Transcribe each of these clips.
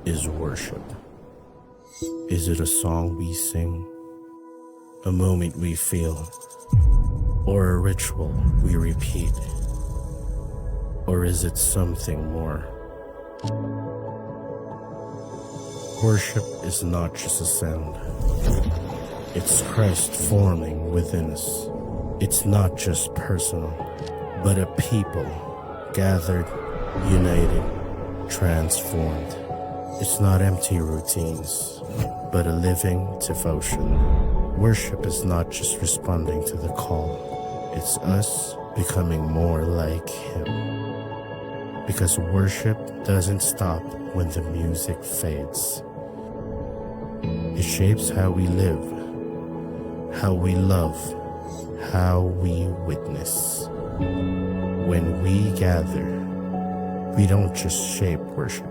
is worship? Is it a song we sing, a moment we feel, or a ritual we repeat? Or is it something more? Worship is not just a sound. It's Christ forming within us. It's not just personal, but a people gathered, united, transformed. It's not empty routines, but a living devotion. Worship is not just responding to the call. It's us becoming more like Him. Because worship doesn't stop when the music fades. It shapes how we live, how we love, how we witness. When we gather, we don't just shape worship.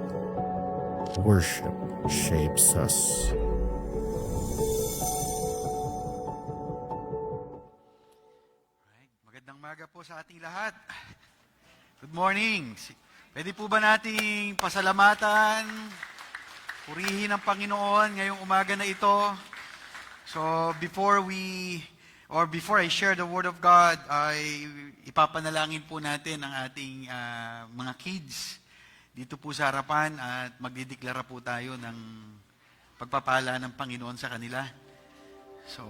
Worship shapes us. Alright, magandang maga po sa ating lahat. Good morning. Pwede po ba nating pasalamatan, purihin ang Panginoon ngayong umaga na ito? So before I share the Word of God, ay ipapanalangin po natin ang ating mga kids dito po sa harapan at magdideklara po tayo ng pagpapala ng Panginoon sa kanila. So,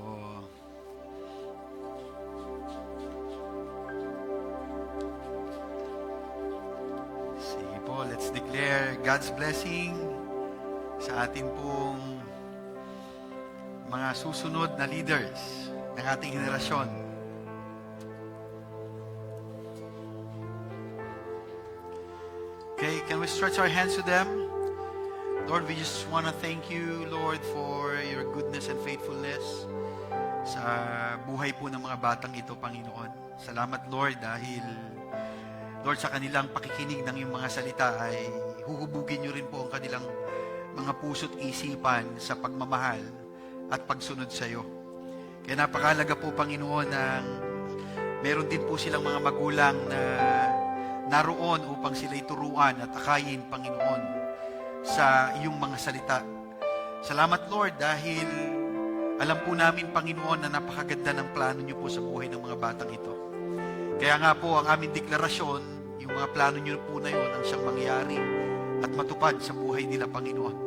sige po, let's declare God's blessing sa atin pong mga susunod na leaders ng ating henerasyon. Okay, can we stretch our hands to them? Lord, we just want to thank you, Lord, for your goodness and faithfulness sa buhay po ng mga batang ito, Panginoon. Salamat, Lord, dahil, Lord, sa kanilang pakikinig ng iyong mga salita ay huhubugin niyo rin po ang kanilang mga puso't isipan sa pagmamahal at pagsunod sa iyo. Kaya napakahalaga po, Panginoon, na meron din po silang mga magulang na naroon upang sila'y turuan at akayin, Panginoon, sa iyong mga salita. Salamat, Lord, dahil alam po namin, Panginoon, na napakaganda ng plano niyo po sa buhay ng mga batang ito. Kaya nga po, ang aming deklarasyon, yung mga plano niyo po na yun, ang siyang mangyari at matupad sa buhay nila, Panginoon.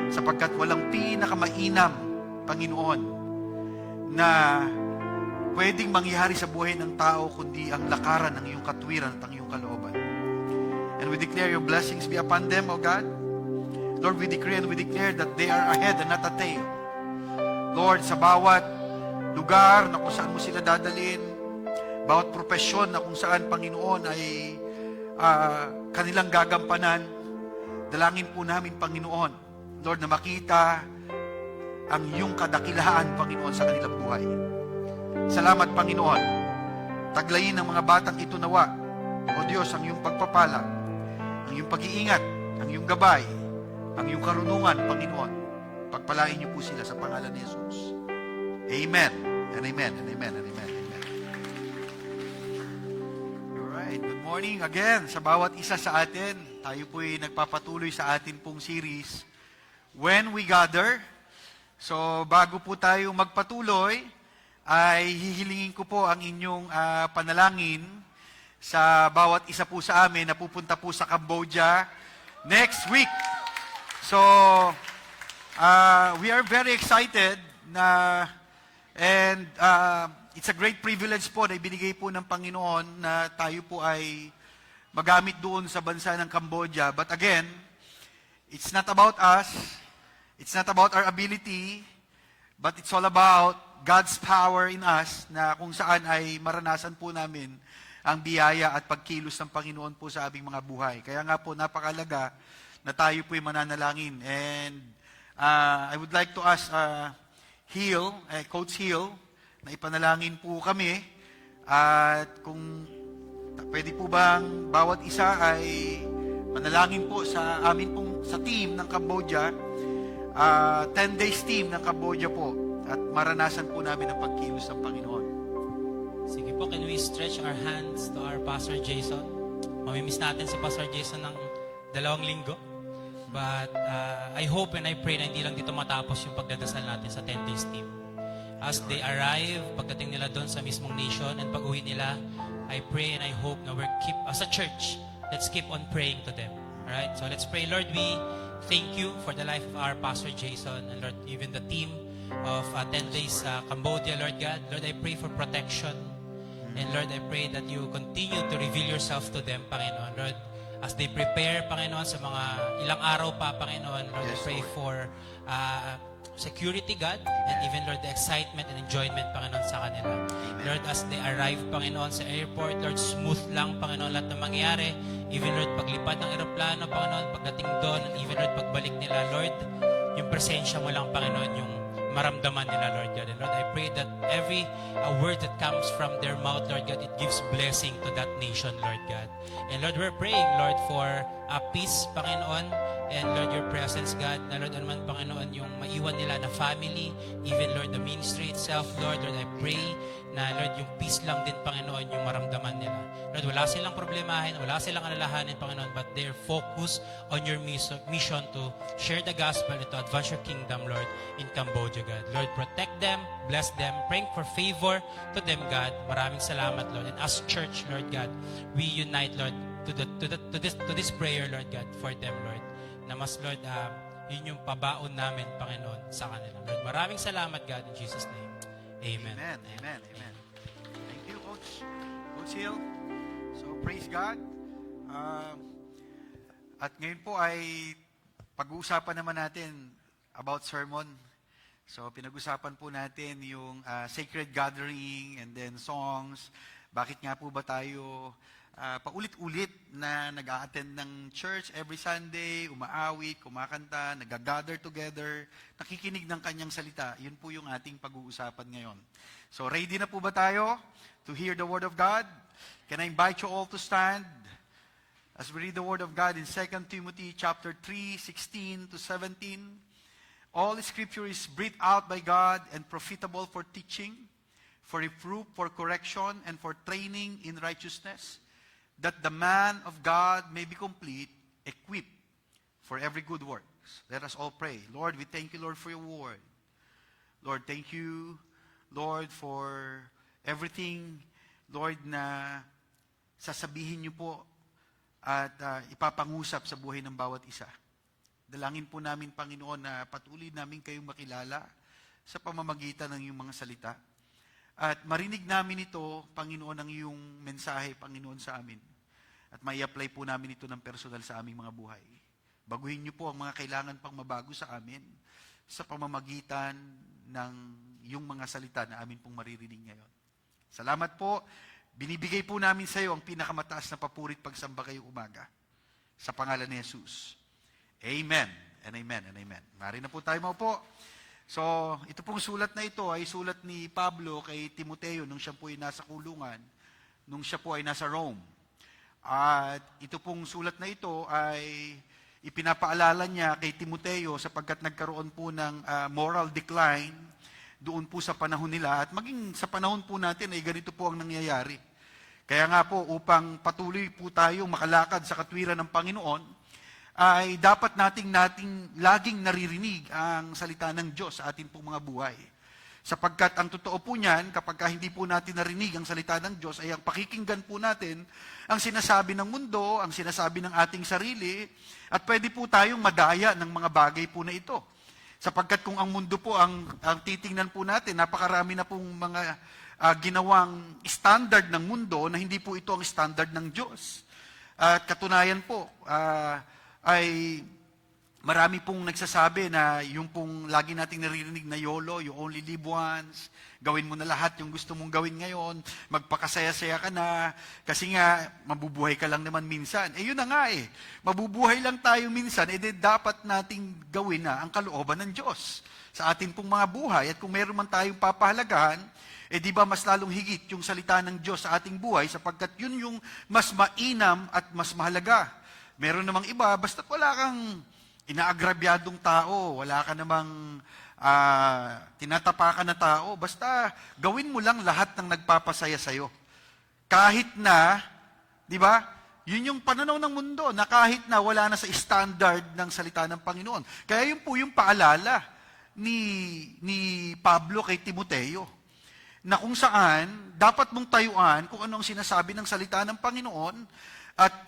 Sapagkat walang pinakamainam, Panginoon, na pwedeng mangyari sa buhay ng tao kundi ang lakaran ng iyong katwiran at ang iyong kalooban. And we declare your blessings be upon them, O God. Lord, we decree and we declare that they are ahead and not a tail. Lord, sa bawat lugar na kung saan mo sila dadalhin, bawat propesyon na kung saan, Panginoon, ay kanilang gagampanan, dalangin po namin, Panginoon, Lord, na makita ang iyong kadakilaan, Panginoon, sa kanilang buhay. Salamat, Panginoon. Taglayin ng mga batang ito nawa, O Diyos, ang iyong pagpapala, ang iyong pag-iingat, ang iyong gabay, ang iyong karunungan, Panginoon. Pagpalain niyo po sila sa pangalan ni Jesus. Amen. And amen. And amen. And amen. Amen. Alright. Good morning again sa bawat isa sa atin. Tayo po'y nagpapatuloy sa atin pong series, When We Gather. So, bago po tayo magpatuloy, ay hihilingin ko po ang inyong panalangin sa bawat isa po sa amin na pupunta po sa Cambodia next week. So, we are very excited and it's a great privilege po na ibinigay po ng Panginoon na tayo po ay magamit doon sa bansa ng Cambodia. But again, it's not about us, it's not about our ability, but it's all about God's power in us na kung saan ay maranasan po namin ang biyaya at pagkilos ng Panginoon po sa aming mga buhay. Kaya nga po, napakalaga na tayo po'y mananalangin. And I would like to ask Coach Hill, na ipanalangin po kami. At kung pwede po bang bawat isa ay manalangin po sa amin pong sa team ng Cambodia, 10 days team ng Cambodia po. At maranasan po namin ang pagkilos ng Panginoon. Sige po, can we stretch our hands to our Pastor Jason? Mamimiss natin si Pastor Jason ng 2 linggo. But I hope and I pray na hindi lang dito matapos yung pagdadasal natin sa 10 days team. As they arrive, pagdating nila doon sa mismong nation and pag-uwi nila, I pray and I hope na as a church, let's keep on praying to them. Alright? So let's pray. Lord, we thank you for the life of our Pastor Jason and Lord, even the team of 10 days Cambodia, Lord God. Lord, I pray for protection. And Lord, I pray that you continue to reveal yourself to them, Panginoon. Lord, as they prepare, Panginoon, sa mga ilang araw pa, Panginoon, Lord, Yes, I pray Lord. for security, God, and even, Lord, the excitement and enjoyment, Panginoon, sa kanila. Lord, as they arrive, Panginoon, sa airport, Lord, smooth lang, Panginoon, lahat ng mangyari. Even, Lord, paglipad ng aeroplano, Panginoon, pagdating doon, and even, Lord, pagbalik nila, Lord, yung presensya mo lang, Panginoon, yung maramdaman nila, Lord God. And Lord, I pray that every word that comes from their mouth, Lord God, it gives blessing to that nation, Lord God. And Lord, we're praying, Lord, for peace, Panginoon, and Lord, your presence, God, na Lord, anuman, Panginoon, yung maiwan nila na family, even, Lord, the ministry itself, Lord, I pray na, Lord, yung peace lang din, Panginoon, yung maramdaman nila. Lord, wala silang problemahin, wala silang alalahanin, Panginoon, but they're focused on your mission to share the gospel and to advance your kingdom, Lord, in Cambodia, God. Lord, protect them, bless them, praying for favor to them, God. Maraming salamat, Lord. And as church, Lord God, we unite, Lord, to this prayer, Lord God, for them, Lord. Na mas, Lord, yun yung pabaon namin, Panginoon, sa kanila. Lord, maraming salamat, God, in Jesus' name. Amen. Amen. Amen. Amen. Thank you, Coach. Coach Hill. So, praise God. At ngayon po ay pag-uusapan naman natin about sermon. So, pinag-usapan po natin yung sacred gathering and then songs. Bakit nga po ba tayo paulit-ulit na nag-a-attend ng church every Sunday, umaawit, kumakanta, nag-gather together, nakikinig ng kanyang salita. Yun po yung ating pag-uusapan ngayon. So, ready na po ba tayo to hear the Word of God? Can I invite you all to stand as we read the Word of God in 2 Timothy chapter 3, 16 to 17? All Scripture is breathed out by God and profitable for teaching, for reproof, for correction, and for training in righteousness, that the man of God may be complete, equipped for every good works. Let us all pray. Lord, we thank you, Lord, for your word. Lord, thank you, Lord, for everything, Lord, na sasabihin niyo po at ipapangusap sa buhay ng bawat isa. Dalangin po namin, Panginoon, na patuloy namin kayong makilala sa pamamagitan ng iyong mga salita. At marinig namin ito, Panginoon, ang iyong mensahe, Panginoon, sa amin. At mai-apply po namin ito ng personal sa aming mga buhay. Baguhin niyo po ang mga kailangan pang mabago sa amin sa pamamagitan ng iyong mga salita na amin pong maririnig ngayon. Salamat po. Binibigay po namin sa iyo ang pinakamataas na papurit pagsamba kayo umaga. Sa pangalan ni Jesus. Amen and amen and amen. Mari na po tayo maupo. So, ito pong sulat na ito ay sulat ni Pablo kay Timoteo nung siya po ay nasa kulungan, nung siya po ay nasa Rome. At ito pong sulat na ito ay ipinapaalala niya kay Timoteo sapagkat nagkaroon po ng moral decline doon po sa panahon nila at maging sa panahon po natin ay ganito po ang nangyayari. Kaya nga po upang patuloy po tayo makalakad sa katwiran ng Panginoon, ay dapat nating laging naririnig ang salita ng Diyos sa ating pong mga buhay. Sapagkat ang totoo po niyan, kapag hindi po natin narinig ang salita ng Diyos, ay ang pakikinggan po natin ang sinasabi ng mundo, ang sinasabi ng ating sarili, at pwede po tayong madaya ng mga bagay po na ito. Sapagkat kung ang mundo po ang titingnan po natin, napakarami na pong mga ginawang standard ng mundo na hindi po ito ang standard ng Diyos. At katunayan po, ay marami pong nagsasabi na yung pong lagi nating naririnig na YOLO, you only live once, gawin mo na lahat yung gusto mong gawin ngayon, magpakasaya-saya ka na, kasi nga, mabubuhay ka lang naman minsan. Yun na nga mabubuhay lang tayo minsan, dapat nating gawin na ang kalooban ng Diyos sa atin pong mga buhay. At kung meron man tayong papahalagahan, di ba mas lalong higit yung salita ng Diyos sa ating buhay, sapagkat yun yung mas mainam at mas mahalaga. Meron namang iba, basta wala kang inaagrabyadong tao, wala ka namang tinatapakan na tao, basta gawin mo lang lahat ng nagpapasaya sa'yo. Kahit na, di ba, Yun yung pananaw ng mundo na kahit na wala na sa standard ng salita ng Panginoon. Kaya yun po yung paalala ni Pablo kay Timoteo na kung saan dapat mong tayuan kung ano ang sinasabi ng salita ng Panginoon at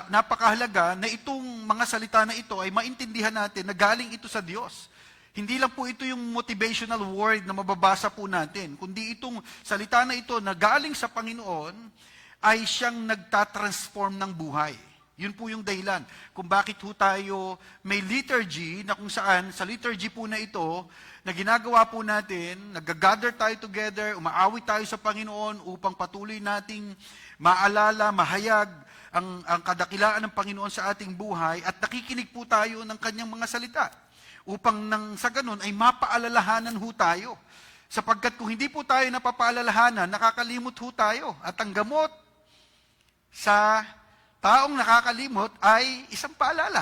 napakahalaga na itong mga salita na ito ay maintindihan natin na galing ito sa Diyos. Hindi lang po ito yung motivational word na mababasa po natin, kundi itong salita na ito na galing sa Panginoon ay siyang nagtatransform ng buhay. Yun po yung dahilan kung bakit po tayo may liturgy na kung saan sa liturgy po na ito na ginagawa po natin, nag-gather tayo together, umaawit tayo sa Panginoon upang patuloy nating maalala, mahayag ang kadakilaan ng Panginoon sa ating buhay at nakikinig po tayo ng kanyang mga salita upang nang sa ganun ay mapaalalahanan ho tayo. Sapagkat kung hindi po tayo napapaalalahanan, nakakalimot ho tayo at ang gamot sa taong nakakalimot ay isang paalala.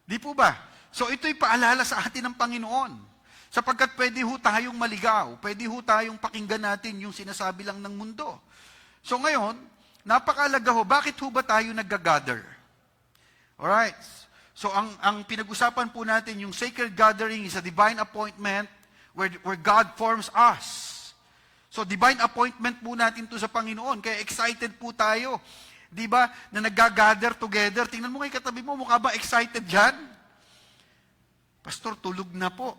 Di po ba? So ito'y paalala sa atin ng Panginoon. Sapagkat pwede ho tayong maligaw, pwede ho tayong pakinggan natin yung sinasabi lang ng mundo. So ngayon, napakalaga ho, bakit ho ba tayo nag-gather? Alright. So ang pinag-usapan po natin, yung sacred gathering is a divine appointment where God forms us. So, divine appointment po natin to sa Panginoon. Kaya excited po tayo. Di ba? Na nag-gather together. Tingnan mo kay katabi mo, mukha ba excited yan? Pastor, tulog na po.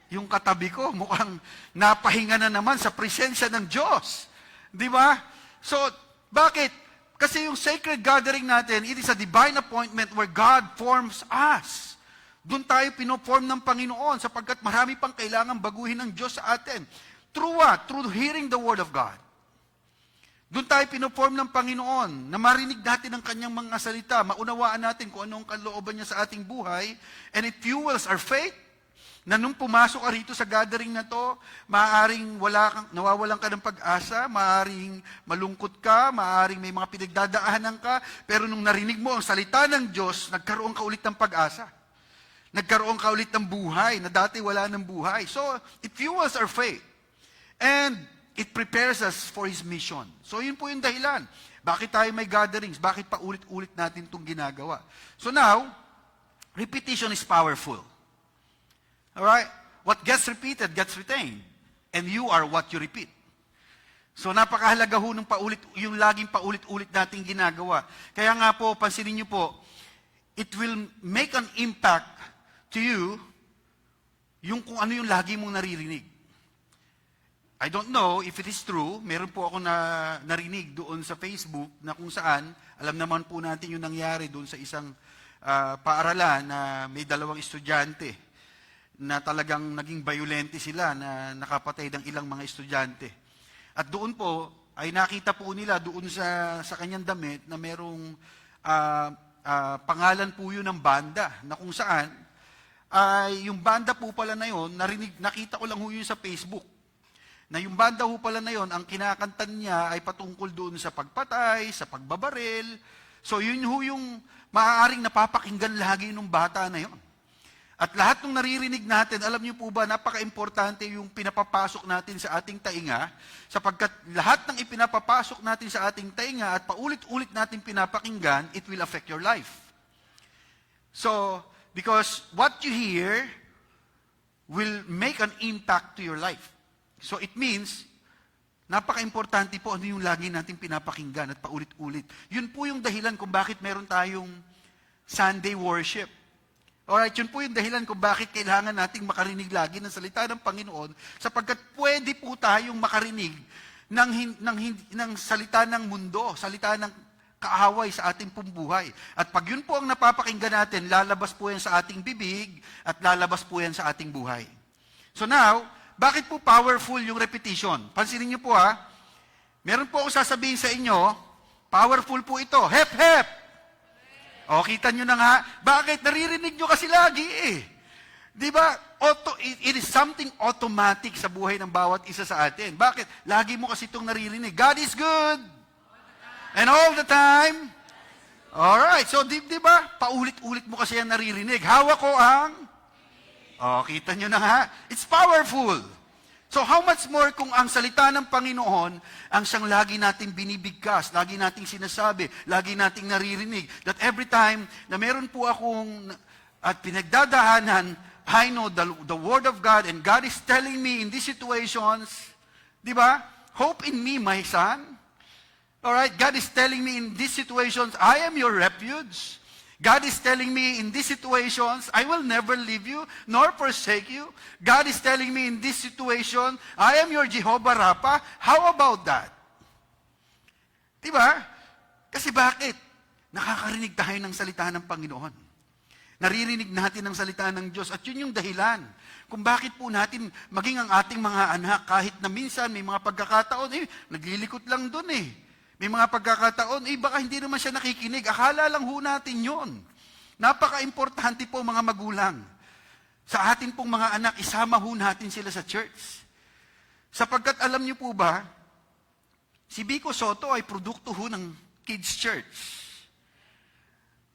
Yung katabi ko, mukhang napahinga na naman sa presensya ng Diyos. Di ba? So, bakit? Kasi yung sacred gathering natin, it is a divine appointment where God forms us. Doon tayo pinoform ng Panginoon sapagkat marami pang kailangan baguhin ng Diyos sa atin. Through what? Through hearing the Word of God. Doon tayo pinoform ng Panginoon na marinig natin ang kanyang mga salita, maunawaan natin kung anong kalooban niya sa ating buhay, and it fuels our faith na nung pumasok ka rito sa gathering na to, maaaring nawawalan ka ng pag-asa, maaaring malungkot ka, maaaring may mga pinagdadaanan ka, pero nung narinig mo ang salita ng Diyos, nagkaroon ka ulit ng pag-asa. Nagkaroon ka ulit ng buhay na dati wala ng buhay. So, it fuels our faith. And it prepares us for His mission. So yun po yung dahilan. Bakit tayo may gatherings? Bakit pa ulit-ulit natin itong ginagawa? So now, repetition is powerful. Alright? What gets repeated gets retained. And you are what you repeat. So napakahalaga ho ng yung laging paulit-ulit nating ginagawa. Kaya nga po, pansinin niyo po, it will make an impact to you yung kung ano yung lagi mong naririnig. I don't know if it is true. Meron po ako na narinig doon sa Facebook na kung saan, alam naman po natin yung nangyari doon sa isang paaralan na may 2 estudyante na talagang naging violente sila na nakapatay ng ilang mga estudyante. At doon po ay nakita po nila doon sa kanyang damit na merong pangalan po yun ng banda na kung saan ay yung banda po pala na yun, nakita ko lang ho yun sa Facebook. Na yung banda ho pala na yon, ang kinakantan niya ay patungkol doon sa pagpatay, sa pagbabaril. So yun ho yung maaaring napapakinggan lagi ng bata na yon. At lahat ng naririnig natin, alam niyo po ba, napaka-importante yung pinapapasok natin sa ating tainga, sapagkat lahat ng ipinapapasok natin sa ating tainga at paulit-ulit natin pinapakinggan, it will affect your life. So, because what you hear will make an impact to your life. So it means, napaka-importante po ano yung lagi nating pinapakinggan at paulit-ulit. Yun po yung dahilan kung bakit meron tayong Sunday worship. Alright, yun po yung dahilan kung bakit kailangan nating makarinig lagi ng salita ng Panginoon sapagkat pwede po tayong makarinig ng salita ng mundo, salita ng kaaway sa ating pumbuhay. At pag yun po ang napapakinggan natin, lalabas po yan sa ating bibig at lalabas po yan sa ating buhay. So now, bakit po powerful yung repetition? Pansinin niyo po ha, meron po ako sasabihin sa inyo, powerful po ito. Hep, hep! O, kita nyo na nga, bakit? Naririnig nyo kasi lagi eh. Di ba? It is something automatic sa buhay ng bawat isa sa atin. Bakit? Lagi mo kasi itong naririnig. God is good! And all the time? Alright, so di ba? Paulit-ulit mo kasi yan naririnig. Hawak ko ang... O, kita nyo na nga. It's powerful. So how much more kung ang salita ng Panginoon ang siyang lagi nating binibigkas, lagi nating sinasabi, lagi nating naririnig, that every time na meron po akong at pinagdadahanan, I know the Word of God and God is telling me in these situations, di ba? Hope in me, my son. Alright, God is telling me in these situations, I am your refuge. God is telling me in these situations, I will never leave you nor forsake you. God is telling me in this situation, I am your Jehovah Rapha. How about that? Diba? Kasi bakit? Nakakarinig tayo ng salita ng Panginoon. Naririnig natin ang salita ng Diyos at yun yung dahilan kung bakit po natin maging ang ating mga anak kahit na minsan may mga pagkakataon, naglilikot lang dun eh. May mga pagkakataon, baka hindi naman siya nakikinig. Akala lang ho natin yun. Napaka-importante po mga magulang. Sa atin pong mga anak, isama ho natin sila sa church. Sapagkat alam niyo po ba, si Vico Soto ay produkto ho ng kids church.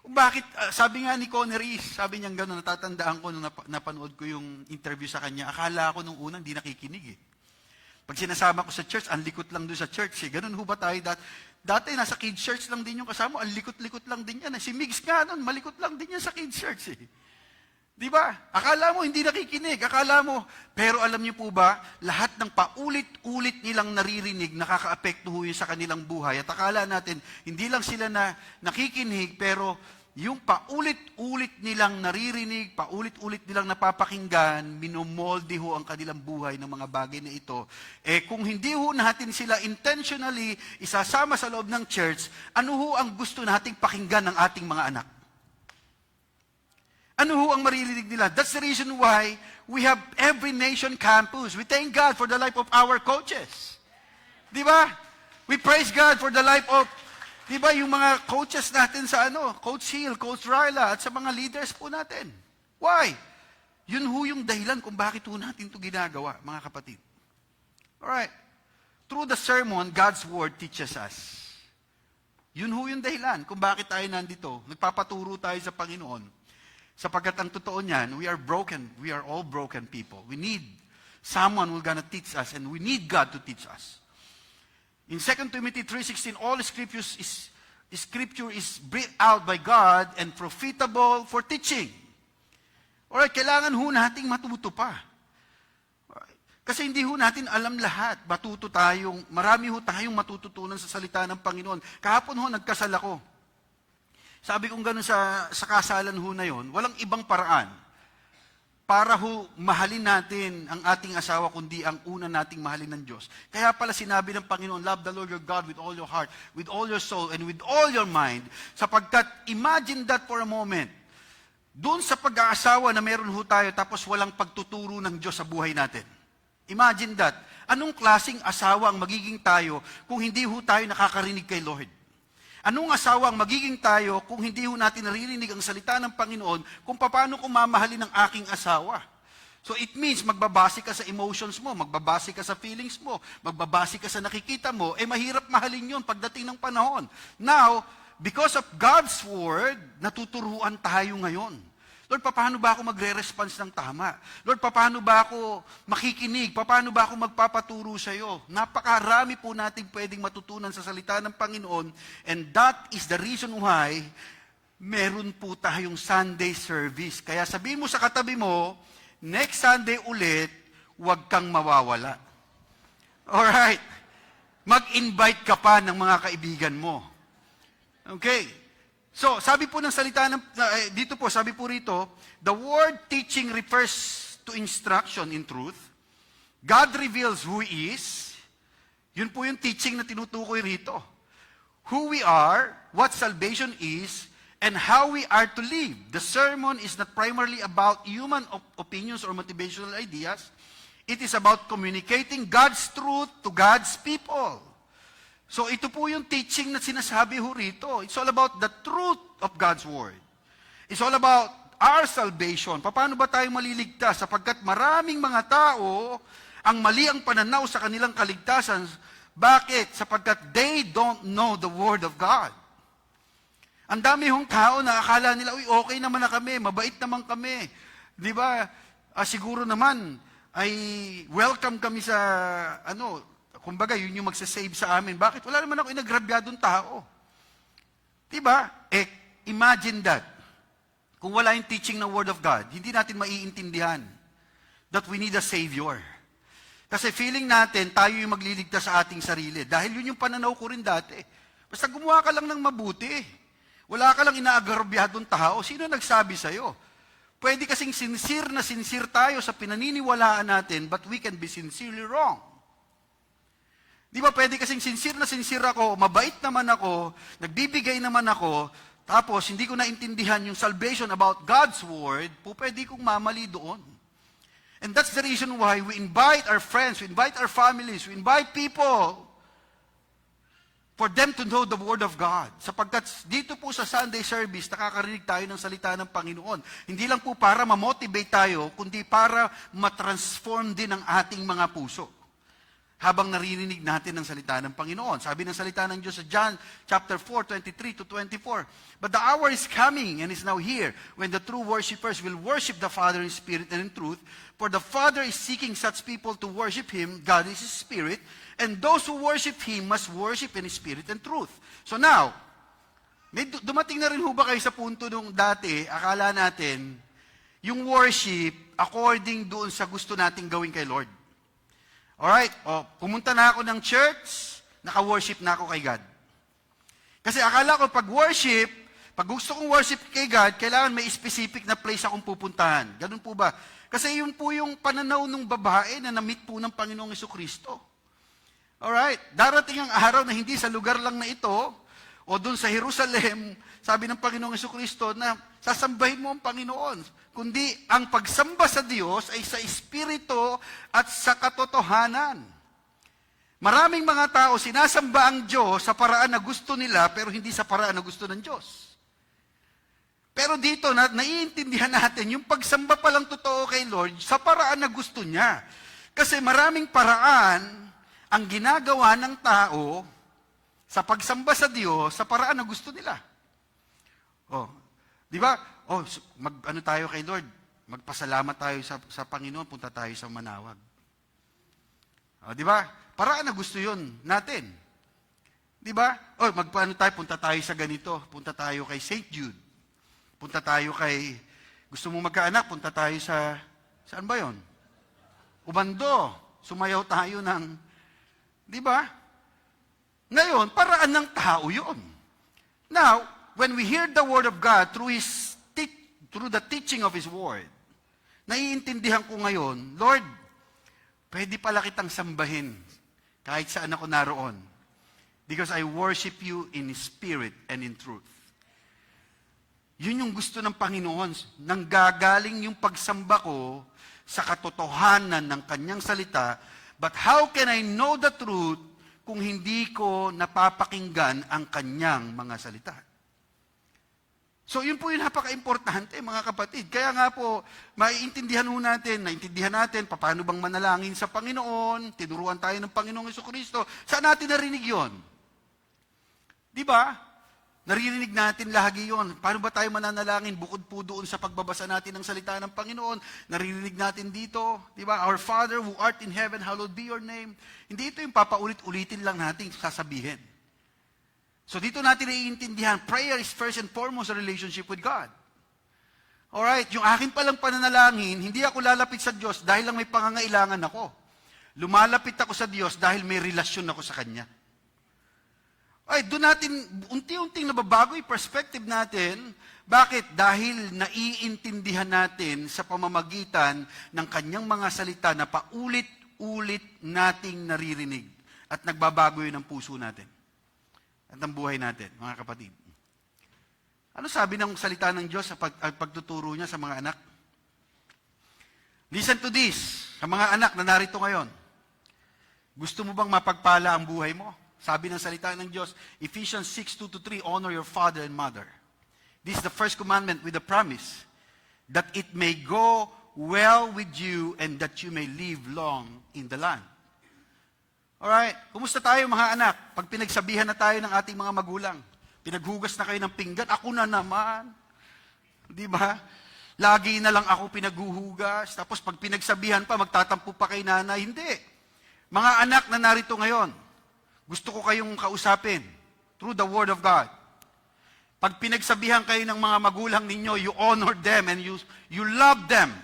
Kung bakit, sabi nga ni Connery, sabi niya gano'n, natatandaan ko nung napanood ko yung interview sa kanya, akala ko nung unang di nakikinig eh. Pag sinasama ko sa church, ang likot lang doon sa church. Ganun ho ba tayo? Dati, nasa kids church lang din yung kasama, ang likot-likot lang din yan. Si Migs nga nun, malikot lang din yan sa kids church. Di ba? Akala mo, hindi nakikinig. Akala mo, pero alam niyo po ba, lahat ng paulit-ulit nilang naririnig, nakaka-apekto ho yun sa kanilang buhay. At akala natin, hindi lang sila na nakikinig, pero yung paulit-ulit nilang naririnig, paulit-ulit nilang napapakinggan, minumolde ho ang kanilang buhay ng mga bagay na ito. Kung hindi ho natin sila intentionally isasama sa loob ng church, ano ho ang gusto nating pakinggan ng ating mga anak? Ano ho ang maririnig nila? That's the reason why we have Every Nation Campus. We thank God for the life of our coaches. Di ba? We praise God for the life of di ba yung mga coaches natin sa Coach Hill, Coach Ryla, at sa mga leaders po natin. Why? Yun ho yung dahilan kung bakit ho natin ito ginagawa, mga kapatid. Alright. Through the sermon, God's Word teaches us. Yun ho yung dahilan kung bakit tayo nandito. Nagpapaturo tayo sa Panginoon. Sapagkat ang totoo niyan, we are broken. We are all broken people. We need someone who's gonna teach us, and we need God to teach us. In 2 Timothy 3:16, all scripture is breathed out by God and profitable for teaching. Alright, kailangan ho nating matuto pa. Kasi hindi ho natin alam lahat. Marami ho tayong matututunan sa salita ng Panginoon. Kahapon ho, nagkasal ako. Sabi kong gano'n sa kasalan ho na yon, walang ibang paraan para ho mahalin natin ang ating asawa, kundi ang una nating mahalin ng Diyos. Kaya pala sinabi ng Panginoon, love the Lord your God with all your heart, with all your soul, and with all your mind. Sapagkat, imagine that for a moment. Doon sa pag-aasawa na meron ho tayo, tapos walang pagtuturo ng Diyos sa buhay natin. Imagine that. Anong klaseng asawa ang magiging tayo kung hindi ho tayo nakakarinig kay Lord? Anong asawa ang magiging tayo kung hindi ho natin naririnig ang salita ng Panginoon kung paano ko mamahalin ang aking asawa? So it means magbabase ka sa emotions mo, magbabase ka sa feelings mo, magbabase ka sa nakikita mo, mahirap mahalin yun pagdating ng panahon. Now, because of God's Word, natuturuan tayo ngayon. Lord, paano ba ako magre-response ng tama? Lord, paano ba ako makikinig? Paano ba ako magpapaturo sa iyo? Napakarami po nating pwedeng matutunan sa salita ng Panginoon, and that is the reason why meron po tayong Sunday service. Kaya sabihin mo sa katabi mo, next Sunday ulit, huwag kang mawawala. Alright. Mag-invite ka pa ng mga kaibigan mo. Okay. So, sabi po ng salita, dito po, sabi po rito, the word teaching refers to instruction in truth. God reveals who He is. Yun po yung teaching na tinutukoy rito. Who we are, what salvation is, and how we are to live. The sermon is not primarily about human opinions or motivational ideas. It is about communicating God's truth to God's people. So ito po yung teaching na sinasabi ho rito. It's all about the truth of God's Word. It's all about our salvation. Paano ba tayo maliligtas? Sapagkat maraming mga tao ang mali ang pananaw sa kanilang kaligtasan. Bakit? Sapagkat they don't know the Word of God. Ang dami hong tao na akala nila, okay naman na kami, mabait naman kami. Di ba? Siguro naman, ay welcome kami sa, kumbaga, yun yung magsasave sa amin. Bakit? Wala naman ako inagrabyadong tao. Diba? Imagine that. Kung wala yung teaching ng Word of God, hindi natin maiintindihan that we need a Savior. Kasi feeling natin, tayo yung magliligtas sa ating sarili. Dahil yun yung pananaw ko rin dati. Basta gumawa ka lang ng mabuti. Wala ka lang inaagrabyadong tao. Sino nagsabi sa'yo? Pwede kasing sincere tayo sa pinaniniwalaan natin, but we can be sincerely wrong. Di ba pwede kasing sincere ako, mabait naman ako, nagbibigay naman ako, tapos hindi ko naintindihan yung salvation about God's Word, pwede kong mamali doon. And that's the reason why we invite our friends, we invite our families, we invite people for them to know the Word of God. Sapagkat dito po sa Sunday service, nakakarinig tayo ng salita ng Panginoon. Hindi lang po para ma-motivate tayo, kundi para ma-transform din ang ating mga puso. Habang naririnig natin ang salita ng Panginoon. Sabi ng salita ng Diyos sa John chapter 4, 23 to 24, "But the hour is coming and is now here, when the true worshipers will worship the Father in spirit and in truth. For the Father is seeking such people to worship Him. God is His Spirit, and those who worship Him must worship in His Spirit and truth." So now, dumating na rin ho ba kayo sa punto nung dati, akala natin, yung worship according doon sa gusto nating gawin kay Lord. Alright, pumunta na ako ng church, naka-worship na ako kay God. Kasi akala ko pag worship, pag gusto kong worship kay God, kailangan may specific na place akong pupuntahan. Ganun po ba? Kasi yun po yung pananaw ng babae na na-meet po ng Panginoong Jesucristo. Alright, darating ang araw na hindi sa lugar lang na ito, o dun sa Jerusalem, sabi ng Panginoong Jesucristo na sasambahin mo ang Panginoon. Kundi ang pagsamba sa Diyos ay sa Espiritu at sa katotohanan. Maraming mga tao sinasamba ang Diyos sa paraan na gusto nila, pero hindi sa paraan na gusto ng Diyos. Pero dito, naiintindihan natin, yung pagsamba palang totoo kay Lord, sa paraan na gusto niya. Kasi maraming paraan ang ginagawa ng tao sa pagsamba sa Diyos, sa paraan na gusto nila. Di ba? Ano tayo kay Lord? Magpasalamat tayo sa Panginoon, punta tayo sa Manawag. Di ba? Paraan na gusto yun natin. Di ba? Magpaano tayo, punta tayo sa ganito, punta tayo kay St. Jude. Punta tayo kay, gusto mo magkaanak, punta tayo saan ba yon? Ubando. Sumayaw tayo ng, di ba? Ngayon, paraan ng tao yun. Now, when we hear the Word of God through the teaching of His Word, naiintindihan ko ngayon, Lord, pwede pala kitang sambahin kahit saan ako naroon. Because I worship you in spirit and in truth. Yun yung gusto ng Panginoon. Nanggagaling yung pagsamba ko sa katotohanan ng Kanyang salita. But how can I know the truth kung hindi ko napapakinggan ang Kanyang mga salita? So, yun po yung napaka-importante, mga kapatid. Kaya nga po, naintindihan natin, paano bang manalangin sa Panginoon, tinuruan tayo ng Panginoong Jesucristo. Saan natin narinig yun? Di ba? Naririnig natin lagi yun. Paano ba tayo mananalangin? Bukod po doon sa pagbabasa natin ng salita ng Panginoon, naririnig natin dito, di ba? Our Father who art in heaven, hallowed be your name. Hindi ito yung papaulit-ulitin lang natin sasabihin. So dito natin naiintindihan, prayer is first and foremost a relationship with God. Alright, yung akin palang pananalangin, hindi ako lalapit sa Diyos dahil lang may pangangailangan ako. Lumalapit ako sa Diyos dahil may relasyon ako sa Kanya. Ay, doon natin, unti-unting nababago yung perspective natin. Bakit? Dahil naiintindihan natin sa pamamagitan ng Kanyang mga salita na paulit-ulit nating naririnig. At nagbabago yun ang puso natin. At ang buhay natin, mga kapatid. Ano sabi ng salita ng Diyos sa pagtuturo niya sa mga anak? Listen to this, sa mga anak na narito ngayon. Gusto mo bang mapagpala ang buhay mo? Sabi ng salita ng Diyos, Ephesians 6:2-3, honor your father and mother. This is the first commandment with a promise, that it may go well with you and that you may live long in the land. Alright, kumusta tayo mga anak? Pag pinagsabihan na tayo ng ating mga magulang, pinaghugas na kayo ng pinggan, ako na naman. Di ba? Lagi na lang ako pinaghuhugas, tapos pag pinagsabihan pa, magtatampo pa kay nanay. Hindi. Mga anak na narito ngayon, gusto ko kayong kausapin through the Word of God. Pag pinagsabihan kayo ng mga magulang ninyo, you honor them and you love them.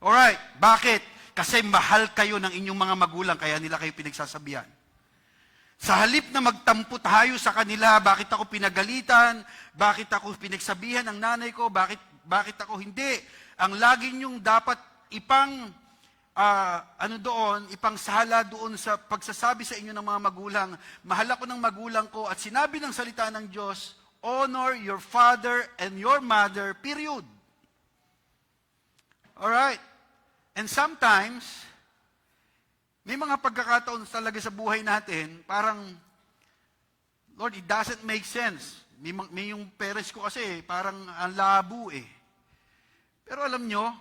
Alright, bakit? Kasi mahal kayo ng inyong mga magulang, kaya nila kayo pinagsasabihan. Sa halip na magtampo tayo sa kanila, bakit ako pinagalitan, bakit ako pinagsabihan ng nanay ko, bakit ako hindi. Ang lagi niyong dapat ipangsala doon sa pagsasabi sa inyo ng mga magulang, mahal ako ng magulang ko, at sinabi ng salita ng Diyos, honor your father and your mother, period. Alright? And sometimes, may mga pagkakataon talaga sa buhay natin, parang, Lord, it doesn't make sense. May yung parents ko kasi, parang ang labo eh. Pero alam nyo,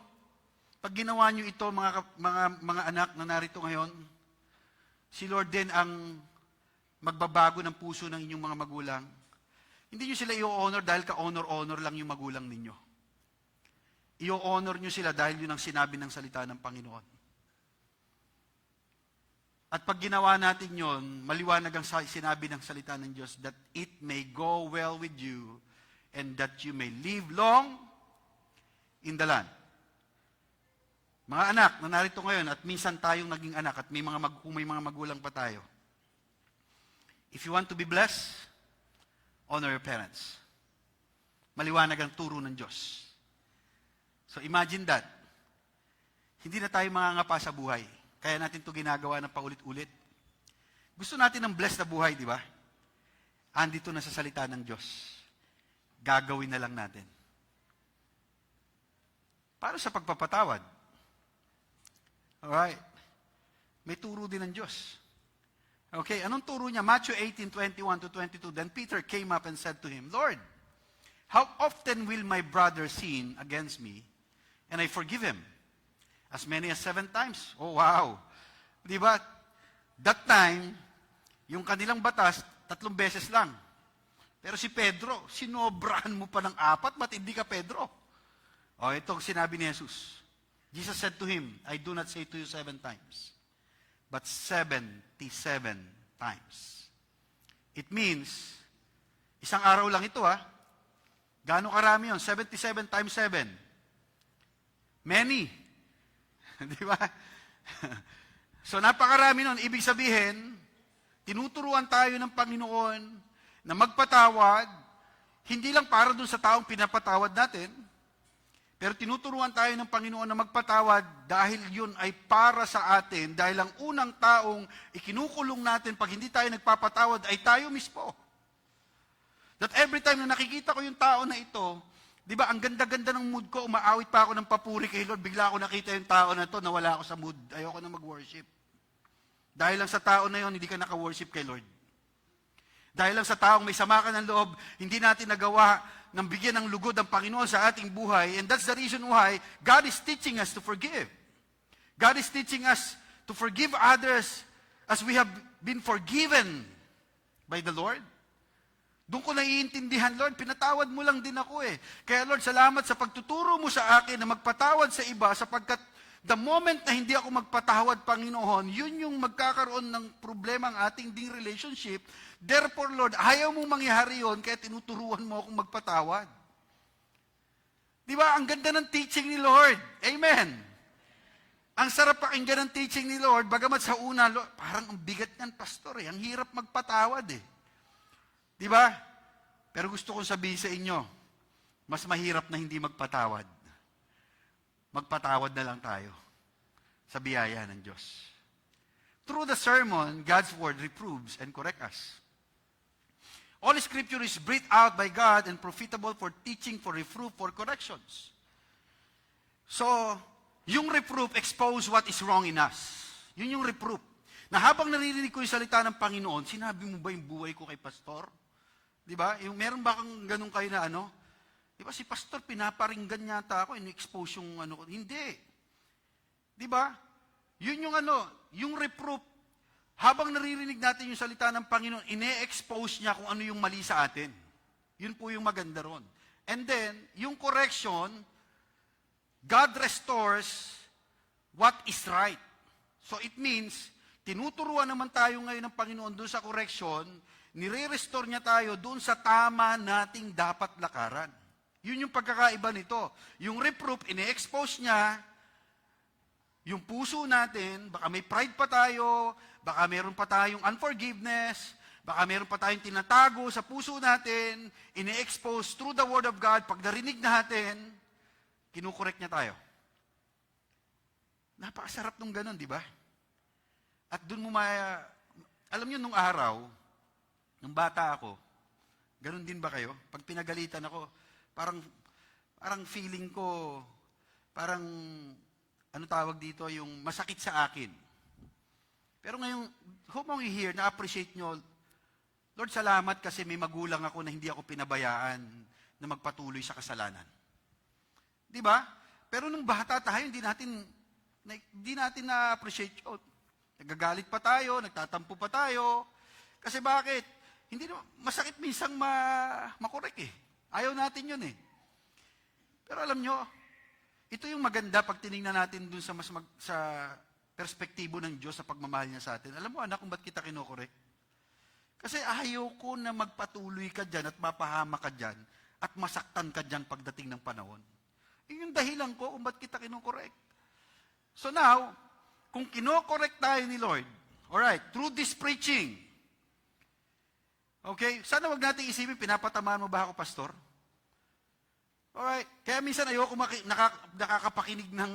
pag ginawa nyo ito, mga anak na narito ngayon, si Lord din ang magbabago ng puso ng inyong mga magulang. Hindi nyo sila i-honor dahil ka-honor-honor lang yung magulang ninyo. I-honor nyo sila dahil yun ang sinabi ng salita ng Panginoon. At pag ginawa natin yon, maliwanag ang sinabi ng salita ng Diyos, that it may go well with you and that you may live long in the land. Mga anak na narito ngayon at minsan tayong naging anak at kung may mga magulang pa tayo. If you want to be blessed, honor your parents. Maliwanag ang turo ng Diyos. So imagine that. Hindi na tayo mangangapa sa buhay. Kaya natin ito ginagawa ng paulit-ulit. Gusto natin ng blessed na buhay, di ba? Andito na sa salita ng Diyos. Gagawin na lang natin. Para sa pagpapatawad. Alright. May turo din ng Diyos. Okay, anong turo niya? Matthew 18:21-22. Then Peter came up and said to him, Lord, how often will my brother sin against me, and I forgive him? As many as 7 times. Oh, wow. Di ba? That time, yung kanilang batas, 3 beses lang. Pero si Pedro, sinobrahan mo pa ng 4, matindi ka, Pedro. O, ito sinabi ni Jesus. Jesus said to him, I do not say to you 7 times, but 77 times. It means, isang araw lang ito, ha? Gaano karami yun? 77 times 7. Many. Di ba? So, napakarami nun. Ibig sabihin, tinuturuan tayo ng Panginoon na magpatawad, hindi lang para dun sa taong pinapatawad natin, pero tinuturuan tayo ng Panginoon na magpatawad dahil yun ay para sa atin, dahil ang unang taong ikinukulong natin pag hindi tayo nagpapatawad ay tayo mismo. That every time na nakikita ko yung tao na ito, di ba, ang ganda-ganda ng mood ko, umaawit pa ako ng papuri kay Lord, bigla ako nakita yung tao na to, nawala ako sa mood, ayoko na mag-worship. Dahil lang sa tao na yon, hindi ka naka-worship kay Lord. Dahil lang sa taong may sama ka ng loob, hindi natin nagawa ng bigyan ng lugod ang Panginoon sa ating buhay, and that's the reason why God is teaching us to forgive. God is teaching us to forgive others as we have been forgiven by the Lord. Doon ko naiintindihan, Lord, pinatawad mo lang din ako eh. Kaya Lord, salamat sa pagtuturo mo sa akin na magpatawad sa iba, sapagkat the moment na hindi ako magpatawad, Panginoon, yun yung magkakaroon ng problema ang ating ding relationship. Therefore, Lord, ayaw mong mangyari yun, kaya tinuturuan mo akong magpatawad. Di ba? Ang ganda ng teaching ni Lord. Amen. Ang sarap pakinggan ng teaching ni Lord, bagamat sa una, Lord, parang ang bigat niyan, pastor eh. Ang hirap magpatawad eh. Di ba? Pero gusto kong sabihin sa inyo, mas mahirap na hindi magpatawad. Magpatawad na lang tayo sa biyaya ng Diyos. Through the sermon, God's word reproves and corrects us. All Scripture is breathed out by God and profitable for teaching, for reproof, for corrections. So, yung reproof expose what is wrong in us. Yun yung reproof. Na habang naririnig ko yung salita ng Panginoon, sinabi mo ba yung buhay ko kay pastor? Di ba? Yung meron ba kang ganun kayo na ano? Di ba si pastor pinaparinggan yata ako, in-expose yung ano ko. Hindi. Di ba? Yun yung ano, yung reproof. Habang naririnig natin yung salita ng Panginoon, ine-expose niya kung ano yung mali sa atin. Yun po yung maganda ron. And then, yung correction, God restores what is right. So it means, tinuturuan naman tayo ngayon ng Panginoon doon sa correction, nire-restore niya tayo doon sa tama nating dapat lakaran. Yun yung pagkakaiba nito. Yung reproof, ine-expose niya, yung puso natin, baka may pride pa tayo, baka meron pa tayong unforgiveness, baka meron pa tayong tinatago sa puso natin, ine-expose through the Word of God, pag narinig natin, kinukorek niya tayo. Napakasarap nung ganun, di ba? At dun mo alam niyo nung araw, nung bata ako, ganun din ba kayo? Pag pinagalitan ako, parang feeling ko, parang, ano tawag dito, yung masakit sa akin. Pero ngayon, hope mong i-hear, na-appreciate nyo, Lord, salamat kasi may magulang ako na hindi ako pinabayaan na magpatuloy sa kasalanan. Di ba? Pero nung bata tayo, hindi natin na-appreciate yun. Nagagalit pa tayo, nagtatampo pa tayo. Kasi bakit? Hindi masakit minsang makorek eh. Ayaw natin yun eh. Pero alam nyo, ito yung maganda pag tinignan natin dun sa sa perspektibo ng Diyos sa pagmamahal niya sa atin. Alam mo anak kung ba't kita kinokorek? Kasi ayaw ko na magpatuloy ka dyan at mapahama ka dyan at masaktan ka dyan pagdating ng panahon. Yun yung dahilan ko kung ba't kita kinokorek. So now, kung kinokorek tayo ni Lord, alright, through this preaching, okay, sana wag natin isipin, pinapatamaan mo ba ako, pastor? Alright, kaya minsan ayoko nakakapakinig ng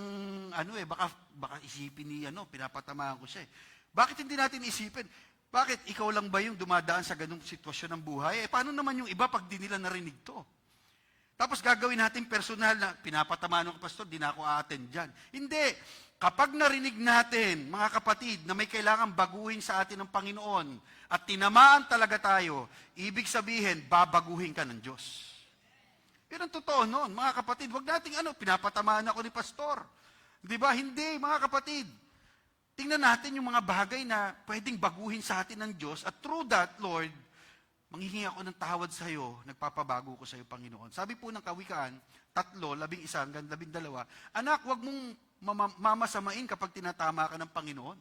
baka isipin ni pinapatamaan ko siya eh. Bakit hindi natin isipin? Bakit ikaw lang ba yung dumadaan sa ganung sitwasyon ng buhay? Paano naman yung iba pag di nila narinig to? Tapos gagawin natin personal na pinapatamaan ko, pastor, di na ako a-attend dyan. Hindi. Kapag narinig natin, mga kapatid, na may kailangan baguhin sa atin ng Panginoon at tinamaan talaga tayo, ibig sabihin, babaguhin ka ng Diyos. Yun ang totoo noon, mga kapatid. Huwag nating pinapatamaan ako ni pastor. Di ba? Hindi, mga kapatid. Tingnan natin yung mga bagay na pwedeng baguhin sa atin ng Diyos at through that, Lord, manghihingi ako ng tawad sa iyo, nagpapabago ko sa iyo, Panginoon. Sabi po ng Kawikaan, 3, 11 hanggang 12, anak, huwag mong mamasamain kapag tinatama ka ng Panginoon.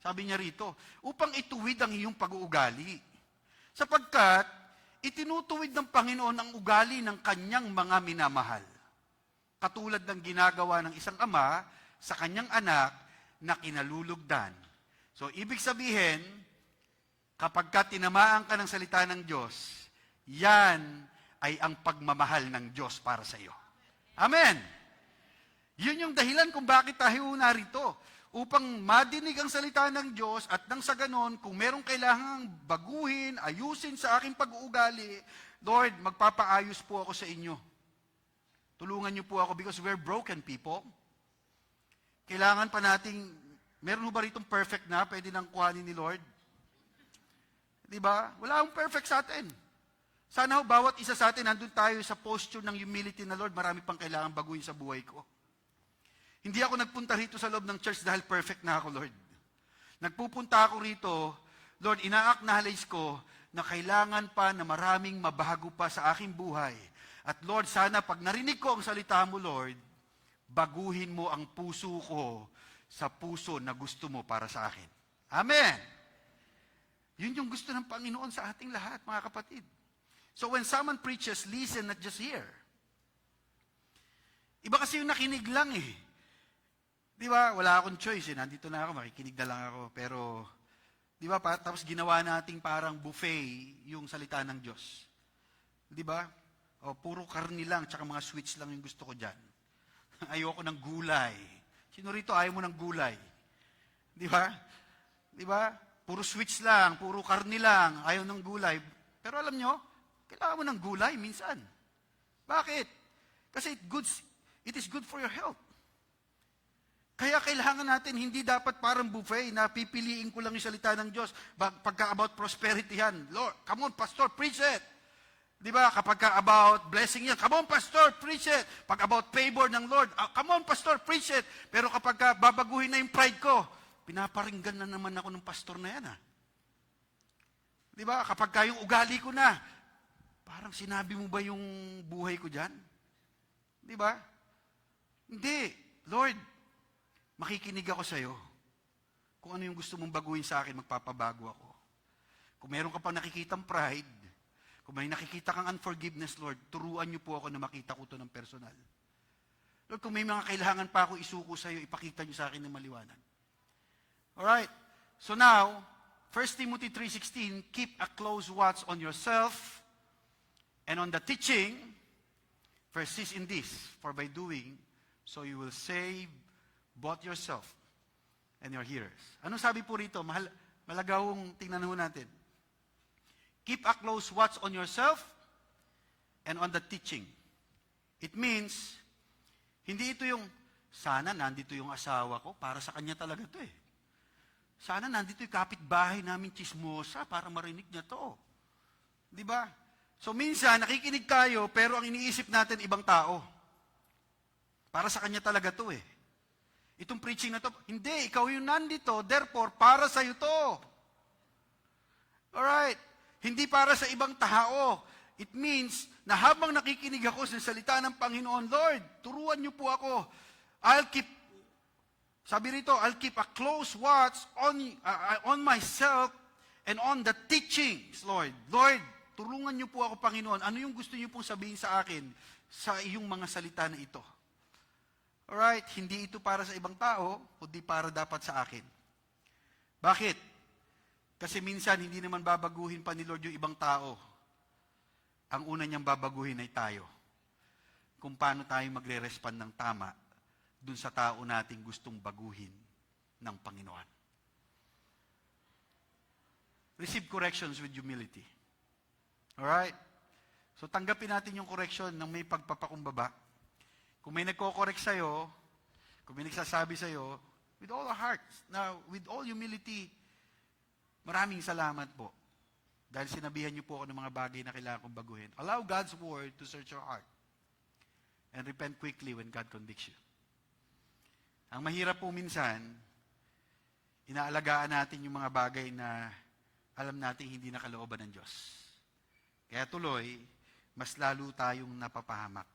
Sabi niya rito, upang ituwid ang iyong pag-uugali. Sapagkat, itinutuwid ng Panginoon ang ugali ng kanyang mga minamahal. Katulad ng ginagawa ng isang ama sa kanyang anak na kinalulugdan. So, ibig sabihin, kapag ka tinamaan ka ng salita ng Diyos, yan ay ang pagmamahal ng Diyos para sa iyo. Amen! Yun yung dahilan kung bakit tayo narito. Upang madinig ang salita ng Diyos at nang sa ganon, kung merong kailangang baguhin, ayusin sa aking pag-uugali, Lord, magpapaayos po ako sa inyo. Tulungan niyo po ako because we're broken people. Kailangan pa nating, meron ba ritong perfect na, pwede nang kuhanin ni Lord? Diba? Wala akong perfect sa atin. Sana bawat isa sa atin, nandun tayo sa posture ng humility na, Lord, marami pang kailangan baguhin sa buhay ko. Hindi ako nagpunta rito sa loob ng church dahil perfect na ako, Lord. Nagpupunta ako rito, Lord, ina-acknowledge ko na kailangan pa na maraming mabago pa sa aking buhay. At Lord, sana pag narinig ko ang salita mo, Lord, baguhin mo ang puso ko sa puso na gusto mo para sa akin. Amen! Yun yung gusto ng Panginoon sa ating lahat, mga kapatid. So when someone preaches, listen, not just hear. Iba kasi yung nakinig lang eh. Di ba? Wala akong choice eh. Nandito na ako, makikinig na lang ako. Pero, di ba? Tapos ginawa nating parang buffet yung salita ng Diyos. Di ba? O, puro karni lang, tsaka mga sweets lang yung gusto ko dyan. Ayoko ng gulay. Sino rito ayaw mo ng gulay? Di ba? Di ba? Puro sweets lang, puro karni lang, ayaw ng gulay. Pero alam nyo, kailangan mo ng gulay minsan. Bakit? Kasi it is good for your health. Kaya kailangan natin, hindi dapat parang buffet na pipiliin ko lang yung salita ng Diyos. Pagka about prosperity yan, Lord, come on, pastor, preach it. Di ba? Kapag about blessing yan, come on, pastor, preach it. Pag about favor ng Lord, come on, pastor, preach it. Pero kapag babaguhin na yung pride ko, pinaparinggan na naman ako ng pastor na yan. Di ba? Kapag yung ugali ko na, parang sinabi mo ba yung buhay ko dyan? Di ba? Hindi. Lord, makikinig ako sa'yo. Kung ano yung gusto mong baguhin sa akin, magpapabago ako. Kung meron ka pang nakikitang pride, kung may nakikita kang unforgiveness, Lord, turuan niyo po ako na makita ko ito ng personal. Lord, kung may mga kailangan pa ako isuko sa iyo, ipakita niyo sa akin ng maliwanag. Alright. So now, 1 Timothy 3:16, keep a close watch on yourself and on the teaching. Persist in this, for by doing so you will save both yourself and your hearers. Ano sabi po rito? Malagawong tingnan ho natin. Keep a close watch on yourself and on the teaching. It means, hindi ito yung, sana nandito yung asawa ko, para sa kanya talaga to eh. Sana nandito yung kapitbahay namin chismosa para marinig niya to. Di ba? So minsan, nakikinig tayo, pero ang iniisip natin ibang tao. Para sa kanya talaga to eh. Itong preaching na to, hindi, ikaw yung nandito, therefore, para sa'yo to. Alright. Hindi para sa ibang tao. It means na habang nakikinig ako sa salita ng Panginoon, Lord, turuan niyo po ako. Sabi rito, I'll keep a close watch on myself and on the teachings, Lord. Lord, tulungan niyo po ako, Panginoon. Ano yung gusto niyo pong sabihin sa akin sa iyong mga salita na ito? Alright, hindi ito para sa ibang tao, kundi para dapat sa akin. Bakit? Kasi minsan, hindi naman babaguhin pa ni Lord yung ibang tao. Ang una niyang babaguhin ay tayo. Kung paano tayo magre-respond ng tama dun sa tao nating gustong baguhin ng Panginoon. Receive corrections with humility. Alright? So tanggapin natin yung correction ng may pagpapakumbaba. Kung may nagko-correct sa'yo, kung may nagsasabi sa'yo, with all our hearts, now, with all humility, maraming salamat po. Dahil sinabihan niyo po ako ng mga bagay na kailangan kong baguhin. Allow God's word to search your heart. And repent quickly when God convicts you. Ang mahirap po minsan, inaalagaan natin yung mga bagay na alam natin hindi nakalooban ng Diyos. Kaya tuloy, mas lalo tayong napapahamak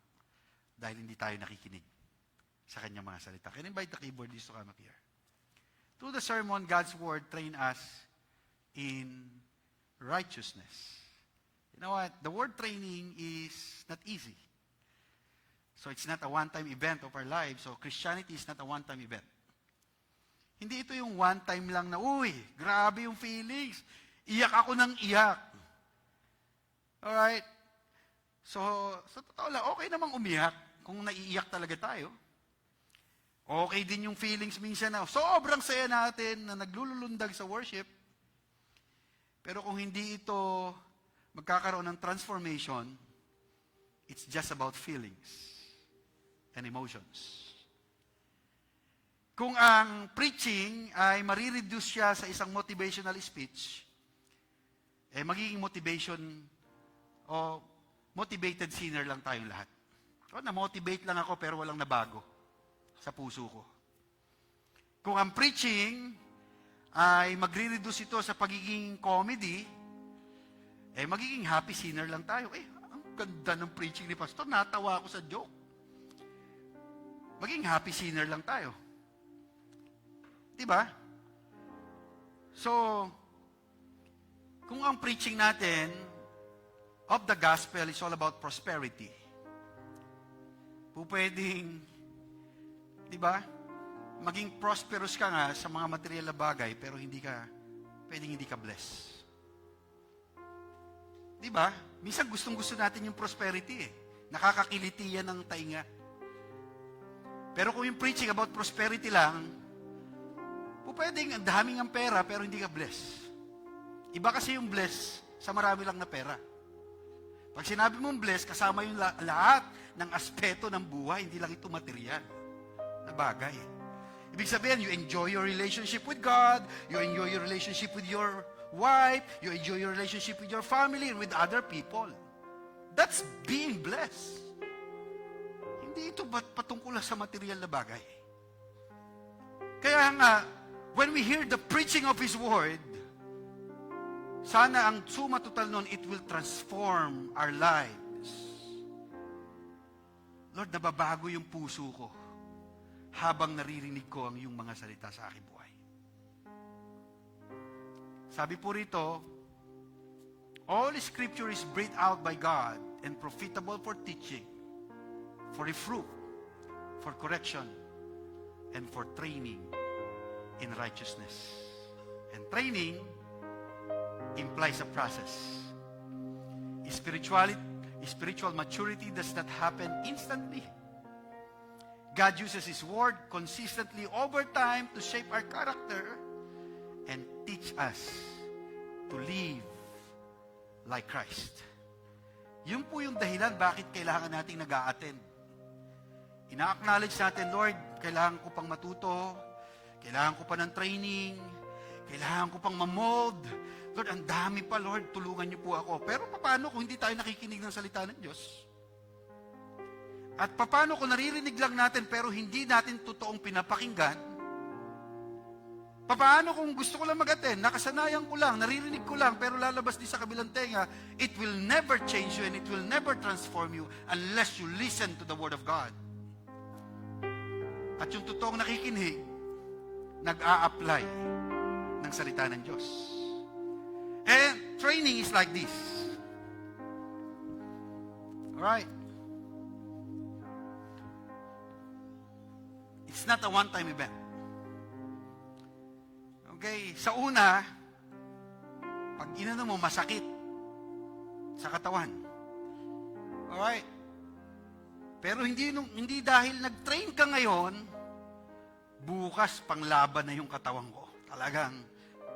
dahil hindi tayo nakikinig sa kanyang mga salita. Can I invite the keyboardist to come up here? Through the sermon, God's word train us in righteousness. You know what? The word training is not easy. So it's not a one-time event of our lives. So Christianity is not a one-time event. Hindi ito yung one-time lang na, uy, grabe yung feelings. Iyak ako ng iyak. Alright? So, sa totoo lang, okay namang umiyak kung naiiyak talaga tayo. Okay din yung feelings minsan na sobrang saya natin na naglululundag sa worship. Pero kung hindi ito magkakaroon ng transformation, it's just about feelings and emotions. Kung ang preaching ay marireduce siya sa isang motivational speech, magiging motivation o motivated sinner lang tayong lahat. O, na-motivate lang ako pero walang nabago sa puso ko. Kung ang preaching ay magre-reduce ito sa pagiging comedy, magiging happy sinner lang tayo. Ang ganda ng preaching ni Pastor, natawa ako sa joke. Maging happy sinner lang tayo. Diba? So, kung ang preaching natin of the gospel is all about prosperity, pwedeng, diba? Maging prosperous ka nga sa mga material na bagay, pero pwedeng hindi ka blessed. Diba? Minsan gustong-gusto natin yung prosperity eh. Nakakakiliti yan ng tainga. Pero kung yung preaching about prosperity lang, pwedeng ang daming ang pera, pero hindi ka blessed. Iba kasi yung blessed sa marami lang na pera. Pag sinabi mong blessed, kasama yung lahat ng aspeto ng buhay, hindi lang ito material na bagay. Ibig sabihin, you enjoy your relationship with God, you enjoy your relationship with your wife, you enjoy your relationship with your family and with other people. That's being blessed. Hindi ito patungkol sa material na bagay. Kaya nga, when we hear the preaching of His Word, sana ang suma total nun, it will transform our lives. Lord, nababago yung puso ko. habang naririnig ko ang iyong mga salita sa aking buhay. Sabi po rito, all Scripture is breathed out by God and profitable for teaching, for reproof, for correction, and for training in righteousness. And training implies a process. Spiritual maturity does not happen instantly. God uses His Word consistently over time to shape our character and teach us to live like Christ. Yun po yung dahilan bakit kailangan nating nag-a-attend. Ina-acknowledge natin, Lord, kailangan ko pang matuto, kailangan ko pa ng training, kailangan ko pang ma-mold. Lord, ang dami pa, Lord, tulungan niyo po ako. Pero paano kung hindi tayo nakikinig ng salita ng Diyos? At paano kung naririnig lang natin pero hindi natin totoong pinapakinggan? Paano kung gusto ko lang mag-attend, nakasanayan ko lang, naririnig ko lang, pero lalabas din sa kabilang tenga, it will never change you and it will never transform you unless you listen to the Word of God. At yung totoong nakikinig, nag-a-apply ng salita ng Diyos. And training is like this. Alright? It's not a one-time event. Okay? Sa una, pag inano mo, masakit sa katawan. Alright? Pero hindi dahil nag-train ka ngayon, bukas panglaban na yung katawan ko. Talagang,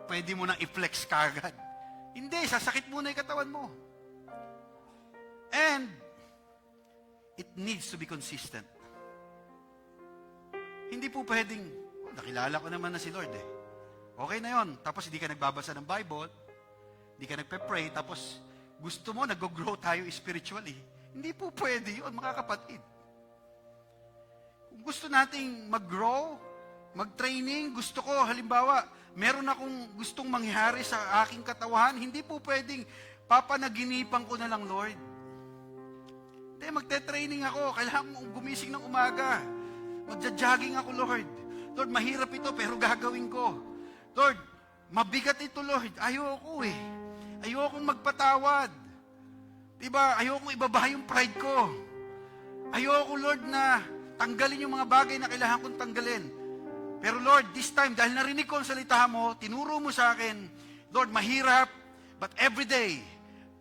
pwede mo nang i-flex kagad. Hindi, sasakit muna yung katawan mo. And, it needs to be consistent. Hindi po pwedeng, nakilala ko naman na si Lord eh. Okay na yon. Tapos hindi ka nagbabasa ng Bible, hindi ka nagpe-pray, tapos gusto mo, nag-grow tayo spiritually. Hindi po pwede yun, mga kapatid. Kung gusto nating mag-grow, mag-training, gusto ko, halimbawa, meron akong gustong mangyari sa aking katawan, hindi po pwedeng papanaginipan ko na lang, Lord. Hindi, magte-training ako, kailangan kong gumising ng umaga. Magja-jogging ako, Lord. Lord, mahirap ito, pero gagawin ko. Lord, mabigat ito, Lord. Ayoko eh. Ayokong magpatawad. Diba? Ayokong ibaba yung pride ko. Ayoko, Lord, na tanggalin yung mga bagay na kailangan kong tanggalin. Pero Lord, this time, dahil narinig ko ang salita mo, tinuro mo sa akin, Lord, mahirap, but every day,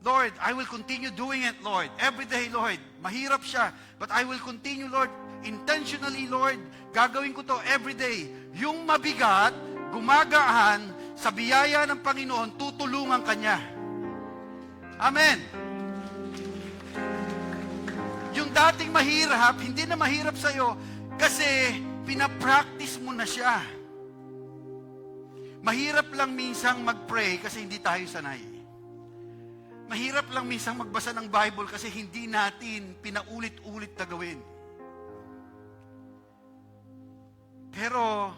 Lord, I will continue doing it, Lord. Every day, Lord, mahirap siya, but I will continue, Lord, intentionally, Lord, gagawin ko to every day. Yung mabigat, gumagaan, sa biyaya ng Panginoon, tutulungan Kanya. Amen. Yung dating mahirap, hindi na mahirap sa'yo, kasi pinapractice mo na siya. Mahirap lang minsang mag-pray kasi hindi tayo sanay. Mahirap lang minsang magbasa ng Bible kasi hindi natin pinaulit-ulit na gawin. Pero,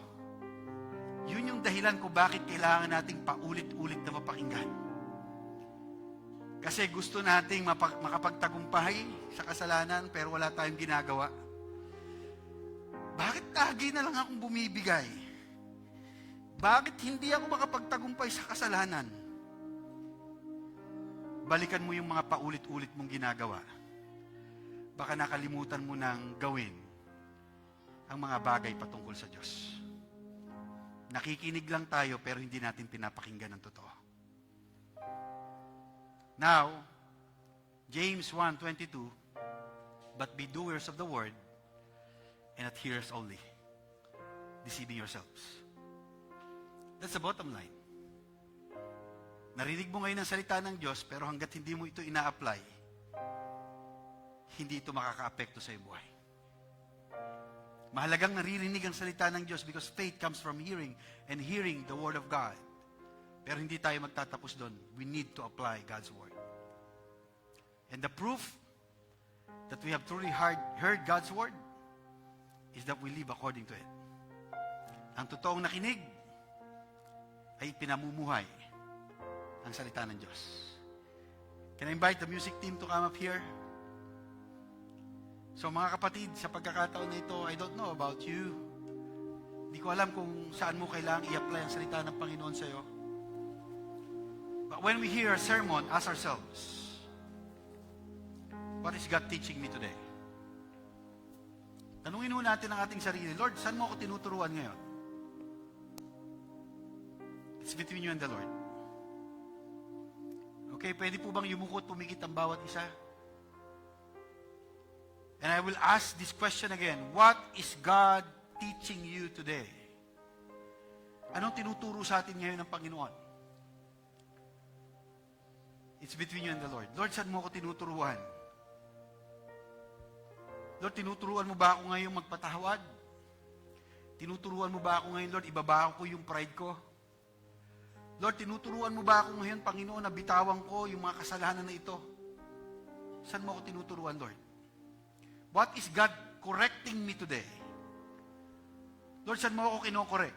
yun yung dahilan kung bakit kailangan nating paulit-ulit na mapakinggan. Kasi gusto nating makapagtagumpay sa kasalanan pero wala tayong ginagawa. Bakit lagi na lang akong bumibigay? Bakit hindi ako makapagtagumpay sa kasalanan? Balikan mo yung mga paulit-ulit mong ginagawa. Baka nakalimutan mo nang gawin ang mga bagay patungkol sa Diyos. Nakikinig lang tayo pero hindi natin pinapakinggan ng totoo. Now, James 1:22, but be doers of the word and not hearers only, deceiving yourselves. That's the bottom line. Narinig mo ngayon ang salita ng Diyos, pero hanggat hindi mo ito ina-apply, hindi ito makaka-apekto sa iyong buhay. Mahalagang naririnig ang salita ng Diyos because faith comes from hearing and hearing the Word of God. Pero hindi tayo magtatapos doon. We need to apply God's Word. And the proof that we have truly heard God's Word is that we live according to it. Ang totoong nakinig ay pinamumuhay ang salita ng Diyos. Can I invite the music team to come up here? So mga kapatid, sa pagkakataon na ito, I don't know about you, ko alam kung saan mo kailangang i-apply ang salita ng Panginoon sa'yo. But when we hear a sermon, ask ourselves, what is God teaching me today? Tanungin mo natin ang ating sarili, Lord, saan mo ako tinuturuan ngayon? It's between you and the Lord. Okay, pwede po bang yumukot, pumikit ang bawat isa? And I will ask this question again. What is God teaching you today? Anong tinuturo sa atin ngayon ng Panginoon? It's between you and the Lord. Lord, saan mo ako tinuturuan? Lord, tinuturuan mo ba ako ngayon magpatawad? Tinuturuan mo ba ako ngayon, Lord, ibaba ko yung pride ko? Lord, tinuturuan mo ba ako ngayon, Panginoon, na bitawan ko yung mga kasalanan na ito? Saan mo ako tinuturuan, Lord? What is God correcting me today? Lord, saan mo ako kinokorek?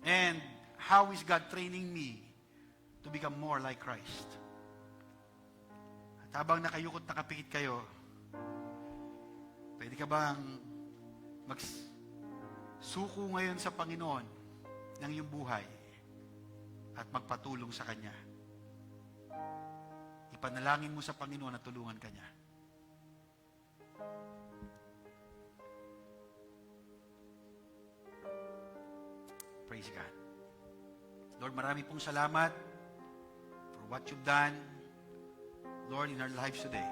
And how is God training me to become more like Christ? At habang nakayukot nakapikit kayo, pwede ka bang magsuko ngayon sa Panginoon ng iyong buhay at magpatulong sa Kanya? Ipanalangin mo sa Panginoon na tulungan Kanya. Praise God. Lord, marami pong salamat for what you've done, Lord, in our lives today.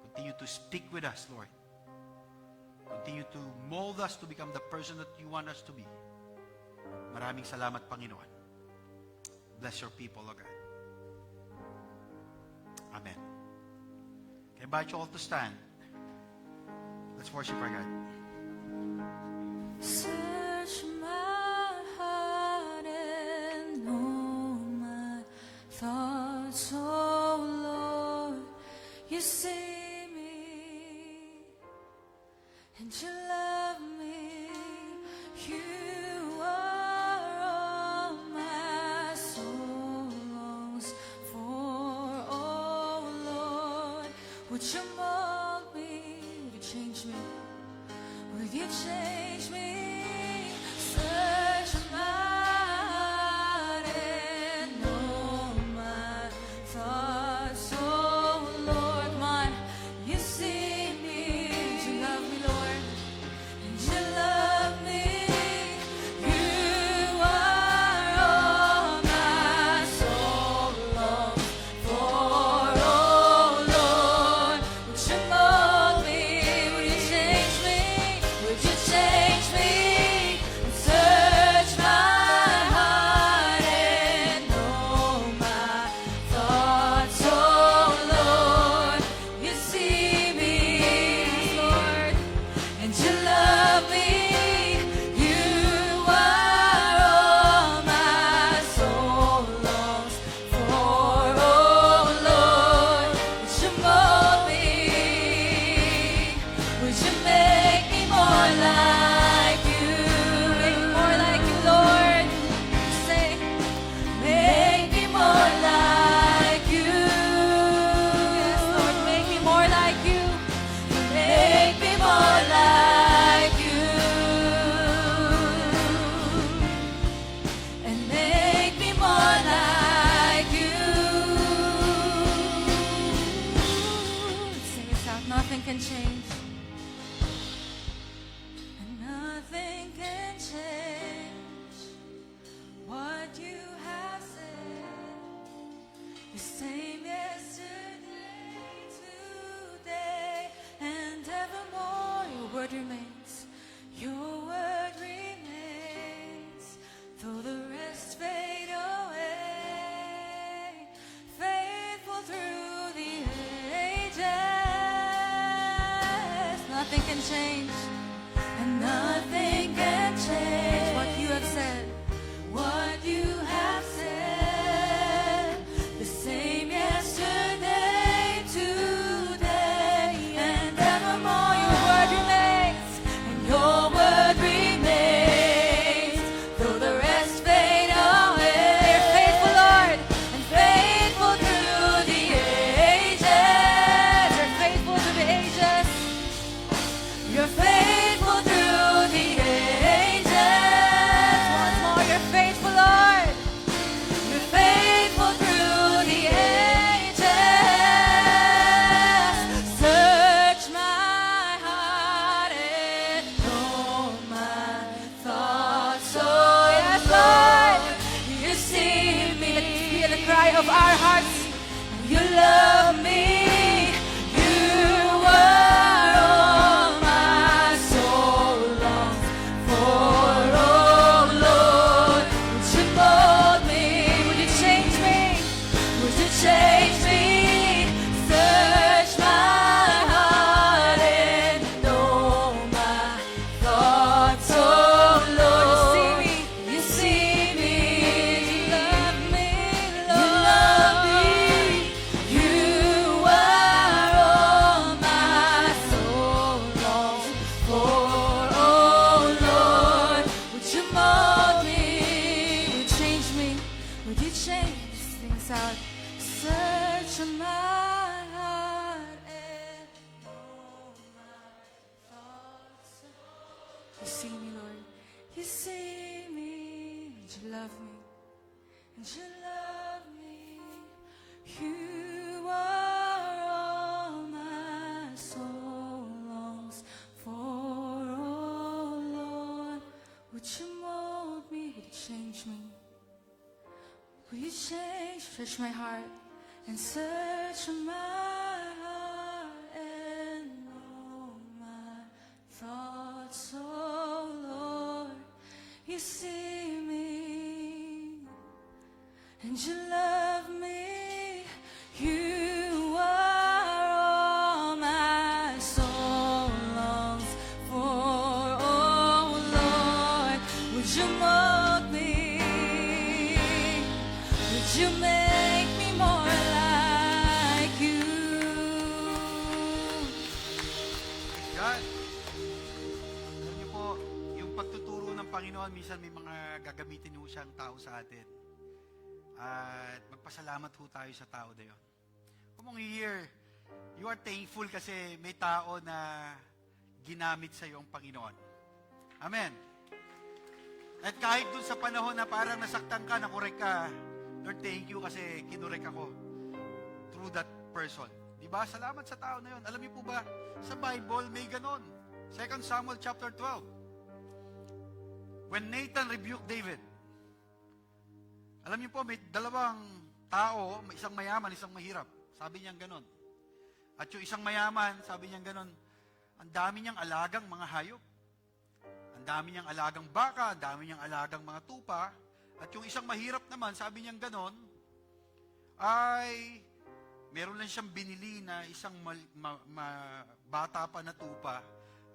Continue to speak with us, Lord. Continue to mold us to become the person that you want us to be. Maraming salamat, Panginoon. Bless your people, O God. Amen. I invite you all to stand. Let's worship our God. Search my heart and know my thoughts, oh Lord. You see me and you love me. You are all my soul longs for, oh Lord. Would you mold me? Would you change me? Would you change me? Search my heart and know my thoughts, oh Lord. My, you see me, you love me, Lord, and you love me. You are all my soul longs for, oh Lord. Would you mold me? Would you change me? Would you change me? Search my heart and know my thoughts, oh Lord. You see me, Lord, and you love me. You are all my soul longs for, oh Lord. Would you mold me? Would you make me more like you? Make me more like you, Lord. Say, make me more like you. Yes, Lord, make me more like you. Make me more like you. And make me more like you. Sing this out. Nothing can change. And nothing can change what you have said. The same yesterday, today, and evermore. Your word remains. Your word remains. Though the rest fade away, faithful through the ages. Nothing can change. And nothing can change what you have said. What you have said. The same yesterday, today, and evermore. Your word remains. And your word remains. Though the rest fade away. You're faithful, Lord, and faithful through the ages. You're faithful through the ages. You're faithful through the of our hearts. You love me. You are all my soul longs for. Oh Lord, would you mold me? Would you change me? Would you change me? Search my heart and know my thoughts. Oh Lord, you see me. You love me, Lord. You are all my soul longs for. Oh Lord, would you mold me? Would you change me? Would you change these things out? Search my heart and know my thoughts. You see me, Lord. You see me. And you love me. And you love me. You are all my soul longs for. Oh Lord, would you mold me? Would you change me? Will you change, search my heart and search my heart and know my thoughts, oh Lord. You see me and you love me. You are all my soul longs for, oh Lord. Would you mold me? Would you make me more like you? God, alam niyo po, yung pagtuturo ng Panginoon, minsan may mga gagamitin niyo siyang tao sa atin. At magpasalamat ho tayo sa tao na yun. Kung here, you are thankful kasi may tao na ginamit sa iyo ang Panginoon. Amen. At kahit dun sa panahon na parang nasaktan ka, nakorek ka, Lord, thank you kasi kinurek ako through that person. Diba? Salamat sa tao na yun. Alam niyo po ba, sa Bible may ganon. 2 Samuel chapter 12. When Nathan rebuked David, alam niyo po, may dalawang tao, may isang mayaman, isang mahirap. Sabi niyang ganon. At yung isang mayaman, sabi niyang ganon, ang dami niyang alagang mga hayop. Ang dami niyang alagang baka, ang dami niyang alagang mga tupa. At yung isang mahirap naman, sabi niyang ganon, ay meron lang siyang binili na isang bata pa na tupa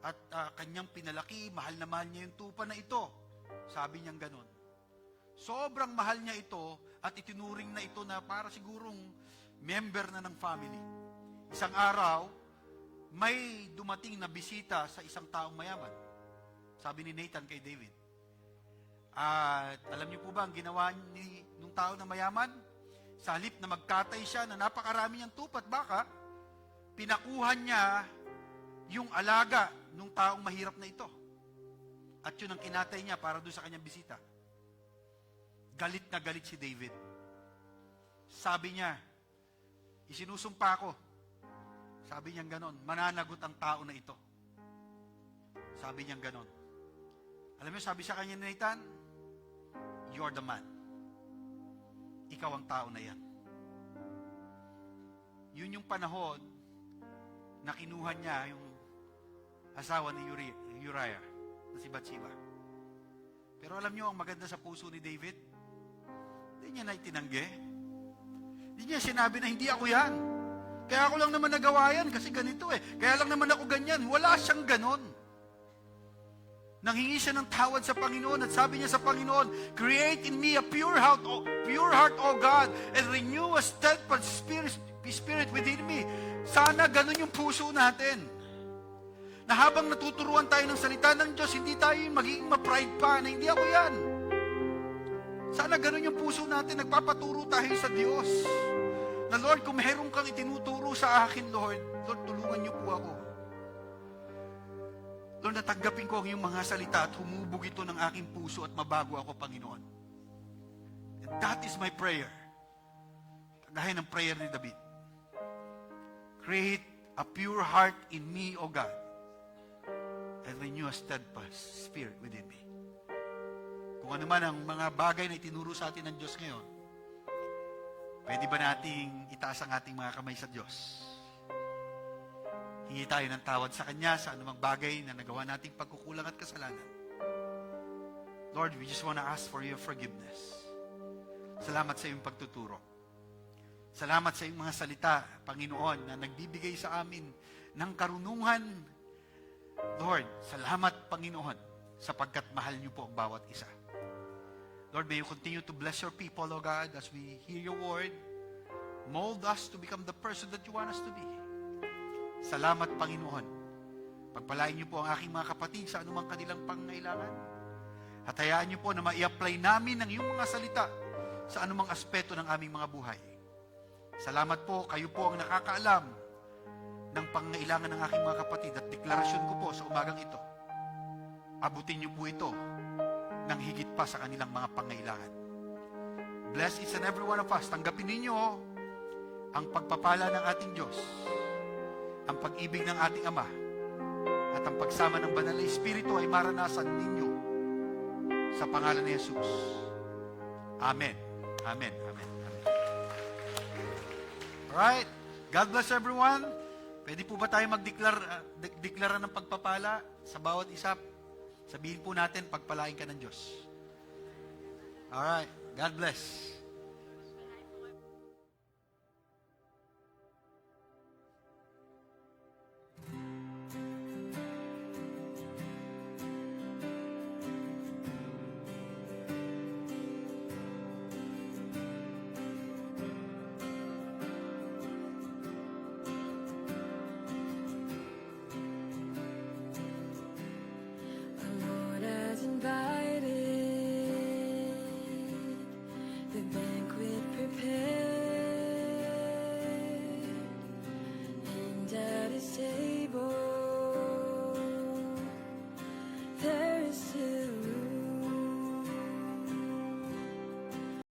at kanyang pinalaki, mahal na mahal niya yung tupa na ito. Sabi niyang ganon. Sobrang mahal niya ito at itinuring na ito na para sigurong member na ng family. Isang araw, may dumating na bisita sa isang taong mayaman. Sabi ni Nathan kay David. At alam niyo po ba ang ginawa nung tao na mayaman? Sa halip na magkatay siya na napakarami niyang tupa at baka, pinakuhan niya yung alaga nung taong mahirap na ito. At yun ang kinatay niya para doon sa kanyang bisita. Galit na galit si David. Sabi niya, isinusumpa ko. Sabi niyang ganon, mananagot ang tao na ito. Sabi niyang ganon. Alam mo, sabi sa kanya ni Nathan, you're the man. Ikaw ang tao na yan. Yun yung panahon na kinuha niya yung asawa ni Uriah, na si Bathsheba. Pero alam niyo, ang maganda sa puso ni David, hindi niya na itinanggi. Hindi niya sinabi na hindi ako yan. Kaya ako lang naman nagawa yan kasi ganito eh. Kaya lang naman ako ganyan. Wala siyang ganon. Nanghingi siya ng tawad sa Panginoon at sabi niya sa Panginoon, create in me a pure heart, O God, and renew a steadfast spirit within me. Sana ganun yung puso natin. Na habang natuturuan tayo ng salita ng Diyos, hindi tayo magiging ma-pride pa na hindi ako yan. Sana ganun yung puso natin, nagpapaturo tayo sa Diyos. Na Lord, kung meron kang itinuturo sa akin, Lord, tulungan niyo po ako. Lord, natanggapin ko ang iyong mga salita at humubog ito ng aking puso at mabago ako, Panginoon. And that is my prayer. Kagaya ng prayer ni David. Create a pure heart in me, O God, and renew a steadfast spirit within me. Kung ano man ang mga bagay na itinuro sa atin ng Diyos ngayon, Pwede ba nating itaas ang ating mga kamay sa Diyos? Hingi tayo ng tawad sa Kanya sa anumang bagay na nagawa nating pagkukulang at kasalanan. Lord, we just want to ask for your forgiveness. Salamat sa iyong pagtuturo. Salamat sa iyong mga salita, Panginoon, na nagbibigay sa amin ng karunungan. Lord, salamat, Panginoon, sapagkat mahal niyo po ang bawat isa. Lord, may you continue to bless your people, O God, as we hear your word. Mold us to become the person that you want us to be. Salamat, Panginoon. Pagpalain niyo po ang aking mga kapatid sa anumang kanilang pangangailangan. At hayaan niyo po na ma-i-apply namin ang iyong mga salita sa anumang aspeto ng aming mga buhay. Salamat po, kayo po ang nakakaalam ng pangangailangan ng aking mga kapatid at deklarasyon ko po sa umagang ito. Abutin niyo po ito ng higit pa sa kanilang mga pangangailangan. Bless each and every one of us. Tanggapin ninyo ang pagpapala ng ating Diyos, ang pag-ibig ng ating Ama, at ang pagsama ng Banal na Espiritu ay maranasan ninyo sa pangalan ni Jesus. Amen. Amen. Amen. Amen. Alright. God bless everyone. Pwede po ba tayo magdeklara ng pagpapala sa bawat isa? Sabihin po natin, pagpalain ka ng Diyos. Alright. God bless.